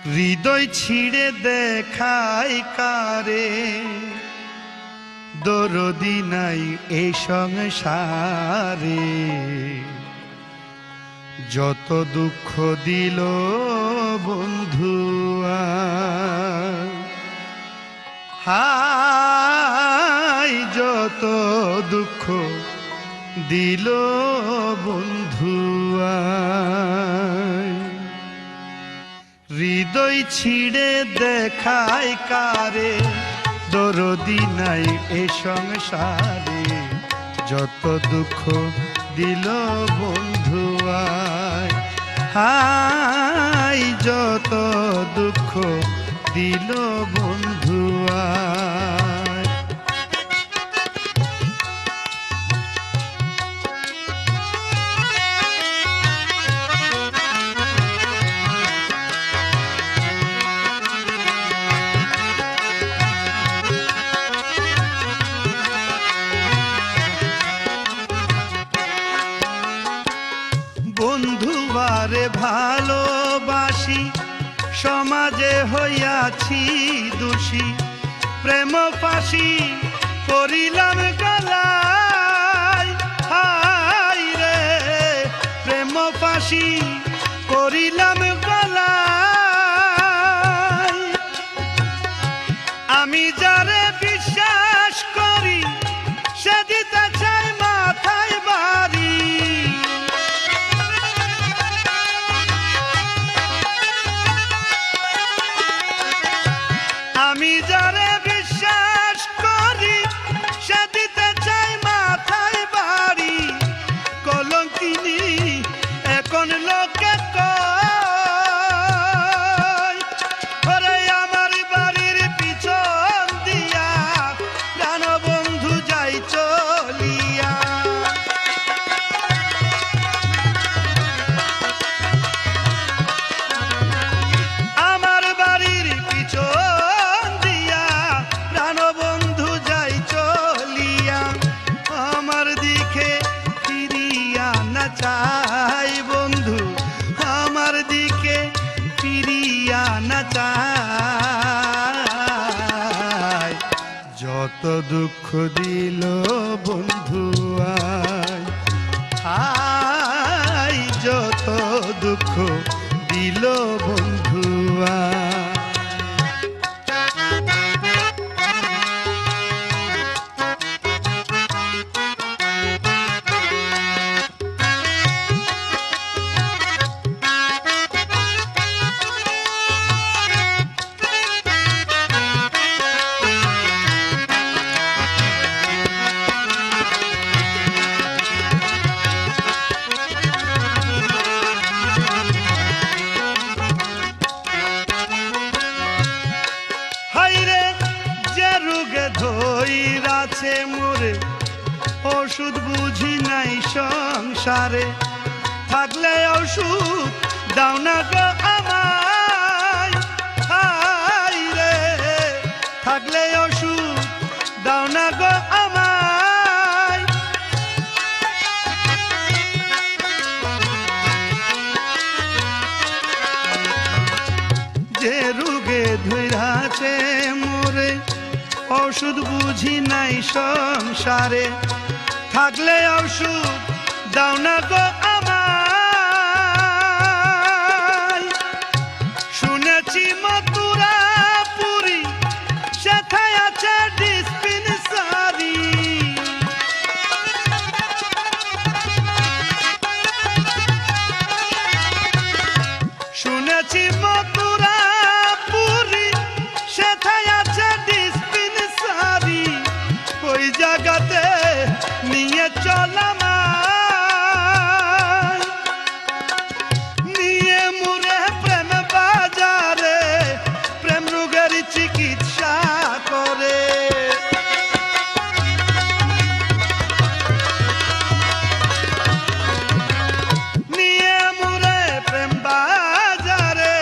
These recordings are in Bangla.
হৃদয় ছিঁড়ে দেখায় কারে, দরদি নাই এই সংসারে। যত দুঃখ দিল বন্ধুয়া, হায় যত দুঃখ দিল বন্ধুয়া। হৃদয় ছিঁড়ে দেখায় কারে, দরদি নাই এ সংসারে। যত দুঃখ দিল বন্ধুয়া, হায় যত দুঃখ দিল বন্ধুয়া। বন্ধুবারে ভালোবাসি, সমাজে হইয়াছি দোষী। প্রেম ফাঁসি করিলাম গলায়, হায় রে প্রেম ফাঁসি করিলাম গলায়। আমি যারে বিশ্বাস করি, সে দিতে চাই মাথায় বাড়ি। আমি যারে বিশ্বাস করি, সে দিতে চাই মাথায় বাড়ি। কলঙ্কিনী এখন লোকে কয়, ওরে আমার বাড়ির পিছন দিয়া প্রাণ বন্ধু যাই চলিয়া। আমার বাড়ির পিছন দিয়া প্রাণ বন্ধু যাই চলিয়া। আমার দিকে ফিরিয়া না চাই বন্ধু, আমার দিকে ফিরিয়া না চাই। যত দুঃখ দিল বন্ধুয়া, হায় যত দুঃখ দিল বন্ধুয়া। হাইরে যে রোগে ধইরাছে মোরে, ওষুধ বুঝি নাই সংসারে। থাকলে ওষুধ দাও না গো আমায়, হাইরে থাকলে ওষুধ দাও না গো আমায়। যে রোগে ধইরাছে মোরে, ওষুধ বুঝি নাই সংসারে। থাকলে ওষুধ দাও না গো আমায়। শুনেছি মথুরা পুরী, সেথায় আছে ডিসপেন্সারি। শুনেছি মথুরা পুরী, সেথায় আছে ডিসপেন্সারি। ওই জায়গাতে নিয়ে চল আমায়, নিয়ে মুরে প্রেম বাজারে, প্রেম রোগের চিকিৎসা করে। নিয়ে মুরে প্রেম বাজারে,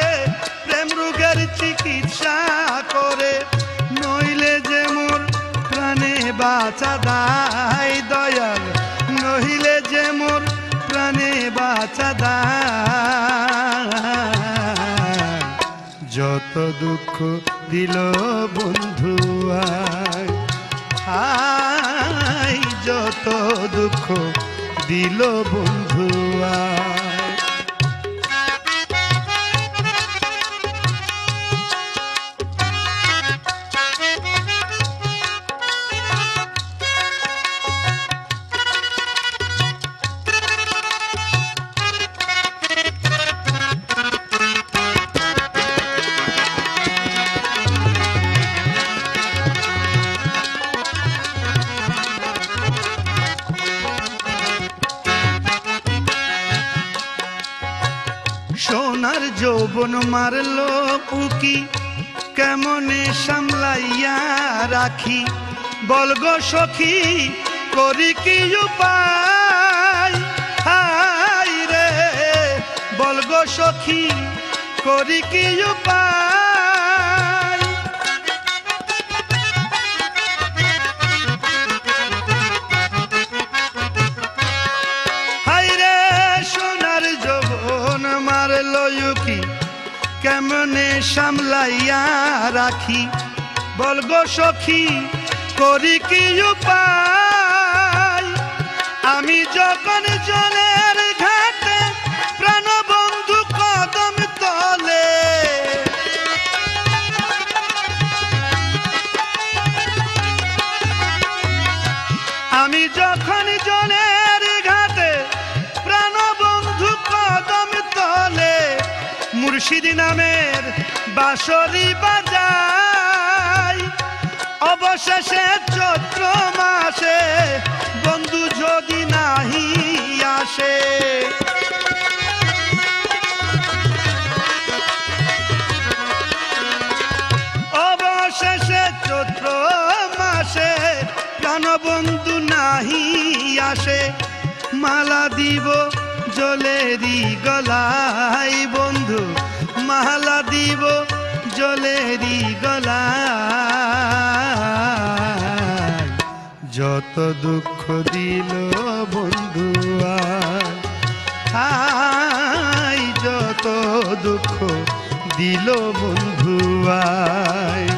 যত দুঃখ দিল বন্ধু আয়, আয় যত দুঃখ দিল বন্ধু আয়। সোনার যৌবন মারলো উকি, কেমনে সামলাইয়া রাখি, বলগো সখী করি কি উপায়, হাই রে বলগো সখী করি কি উপায়। হাই রে সোনার যৌবন মারলো উকি, কেমনে সামলাইয়া রাখি, বলগো সখী করি কি উপায়। আমি যখন জলের ঘাটে প্রাণবন্ধু কদম তলে, আমি যখন জলের ঘাটে প্রাণবন্ধু কদম তলে, মুর্শিদ নামের বাঁশরি বাজাই। অবশেষে চৈত্র মাসে বন্ধু যদি নাহি আসে, অবশেষে চৈত্র মাসে প্রাণবন্ধু নাহি আসে, মালা দিব জলেরি গলায় বন্ধু, মালা দিব জলেরি গলায়। যত দুঃখ দিল বন্ধু আয়, যত দুঃখ দিল বন্ধু আয়।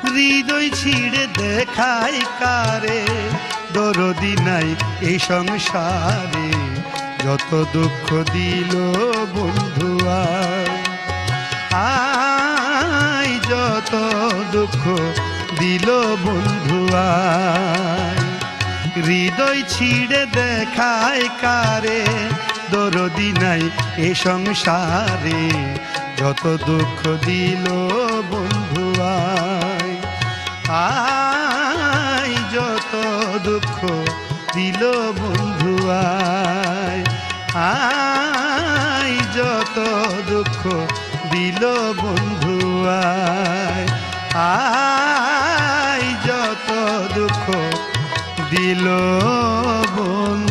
হৃদয় ছিঁড়ে দেখায় কারে, দরদি নাই এই সংসারে, যত দুঃখ দিল বন্ধু আয়, আয় যত দুঃখ দিল বন্ধু আয়। হৃদয় ছিঁড়ে দেখায় কারে, দরদি নাই এ সংসারে, যত দুঃখ দিল বন্ধু আয়, আয় যত দুঃখ দিল বন্ধু আয়, আয় যত দুঃখ দিল বন্ধু আয়, আয় যত দুঃখ দিল বন্ধু।